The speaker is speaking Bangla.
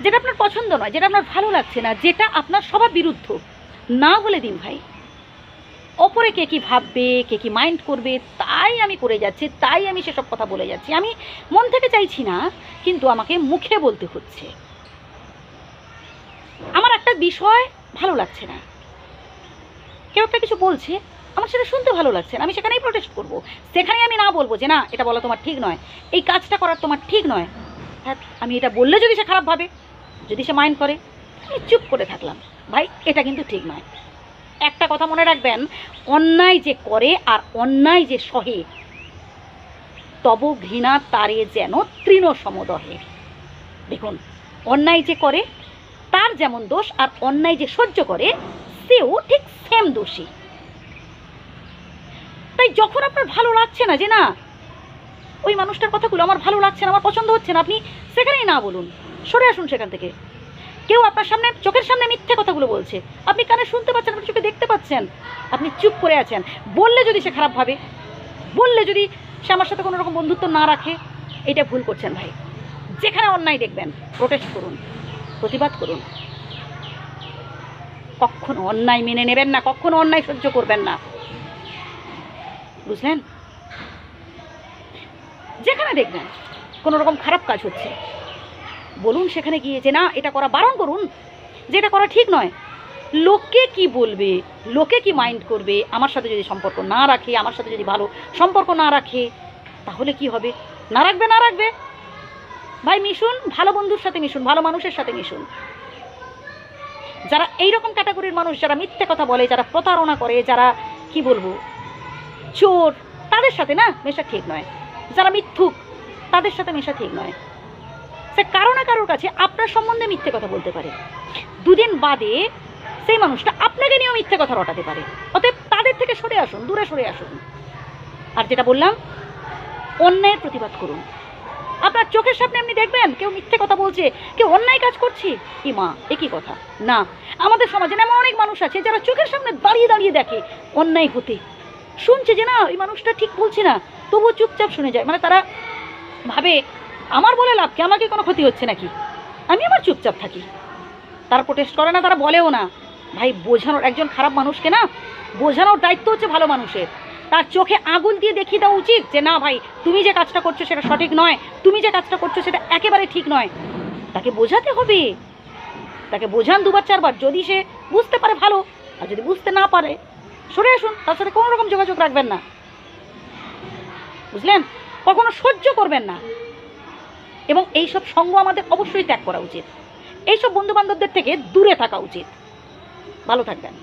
যেটা আপনার পছন্দ নয়, যেটা আপনার ভালো লাগছে না, যেটা আপনার স্বভাব বিরুদ্ধ, না বলে দিন ভাই। অপরে কে কী ভাববে, কে কী মাইন্ড করবে, তাই আমি করে যাচ্ছি, তাই আমি সেসব কথা বলে যাচ্ছি। আমি মন থেকে চাইছি না, কিন্তু আমাকে মুখে বলতে হচ্ছে। আমার একটা বিষয় ভালো লাগছে না, কেউ একটা কিছু বলছে, আমার সেটা শুনতে ভালো লাগছে না, আমি সেখানেই প্রোটেস্ট করব। সেখানেই আমি না বলবো যে না এটা বলা তোমার ঠিক নয়, এই কাজটা করার তোমার ঠিক নয়। হ্যাঁ, আমি এটা বললে যদি সে খারাপ ভাবে, যদি সে মাইন্ড করে, আমি চুপ করে থাকলাম। ভাই এটা কিন্তু ঠিক নয়। একটা কথা মনে রাখবেন, অন্যায় যে করে আর অন্যায় যে সহে, তব ঘৃণা তারে যেন তৃণ সমদহে। দেখুন, অন্যায় যে করে তার যেমন দোষ, আর অন্যায় যে সহ্য করে সেও ঠিক সেম দোষী। তাই যখন আপনার ভালো লাগছে না, যে না ওই মানুষটার কথাগুলো আমার ভালো লাগছে না, আমার পছন্দ হচ্ছে না, আপনি সেখানেই না বলুন, সরে আসুন সেখান থেকে। কেউ আপনার সামনে, চোখের সামনে মিথ্যে কথাগুলো বলছে, আপনি কানে শুনতে পাচ্ছেন, আপনি চোখে দেখতে পাচ্ছেন, আপনি চুপ করে আছেন। বললে যদি সে খারাপ ভাবে, বললে যদি সে আমার সাথে কোনো রকম বন্ধুত্ব না রাখে, এটা ভুল করছেন ভাই। যেখানে অন্যায় দেখবেন প্রোটেস্ট করুন, প্রতিবাদ করুন। কখনো অন্যায় মেনে নেবেন না, কখনো অন্যায় সহ্য করবেন না, বুঝলেন? যেখানে দেখবেন কোনো রকম খারাপ কাজ হচ্ছে, বলুন সেখানে গিয়ে যে না এটা করা বারণ করুন, যে এটা করা ঠিক নয়। লোকে কি বলবে, লোকে কি মাইন্ড করবে, আমার সাথে যদি সম্পর্ক না রাখে, আমার সাথে যদি ভালো সম্পর্ক না রাখে, তাহলে কি হবে? না রাখবে, না রাখবে। ভাই মিশুন, ভালো বন্ধুর সাথে মিশুন, ভালো মানুষের সাথে মিশুন। যারা এইরকম ক্যাটাগরির মানুষ, যারা মিথ্যে কথা বলে, যারা প্রতারণা করে, যারা কি বলবো চোর, তাদের সাথে না মেশা ঠিক নয়। যারা মিথ্যুক, তাদের সাথে মেশা ঠিক নয়। সে কারো না কারোর কাছে আপনার সম্বন্ধে মিথ্যে কথা বলতে পারে, দুদিন বাদে সেই মানুষটা আপনাকে নিয়েও মিথ্যে কথা রটাতে পারে। অতএব তাদের থেকে সরে আসুন, দূরে সরে আসুন। আর যেটা বললাম, অন্যায়ের প্রতিবাদ করুন। আপনার চোখের সামনে আপনি দেখবেন কেউ মিথ্যে কথা বলছে, কেউ অন্যায় কাজ করছে, কি মা একই কথা না। আমাদের সমাজে এমন অনেক মানুষ আছে যারা চোখের সামনে দাঁড়িয়ে দাঁড়িয়ে দেখে অন্যায় হতে, শুনছে যে না ওই মানুষটা ঠিক বলছে না, তবুও চুপচাপ শুনে যায়। মানে তারা ভাবে আমার বলে লাভ কি, আমাকে কোনো ক্ষতি হচ্ছে নাকি, আমি আমার চুপচাপ থাকি। তারা প্রোটেস্ট করে না, তারা বলেও না। ভাই বোঝানোর, একজন খারাপ মানুষকে না বোঝানোর দায়িত্ব হচ্ছে ভালো মানুষের। তার চোখে আঙুল দিয়ে দেখিয়ে দেওয়া উচিত যে না ভাই তুমি যে কাজটা করছো সেটা সঠিক নয়, তুমি যে কাজটা করছো সেটা একেবারে ঠিক নয়। তাকে বোঝাতে হবে, তাকে বোঝান দুবার চারবার, যদি সে বুঝতে পারে ভালো, আর যদি বুঝতে না পারে সরে আসুন, তার সাথে কোনো রকম যোগাযোগ রাখবেন না, বুঝলেন? কখনো সহ্য করবেন না। এবং এইসব সঙ্গ আমাদের অবশ্যই ত্যাগ করা উচিত, এইসব বন্ধু বান্ধবদের থেকে দূরে থাকা উচিত। ভালো থাকবেন।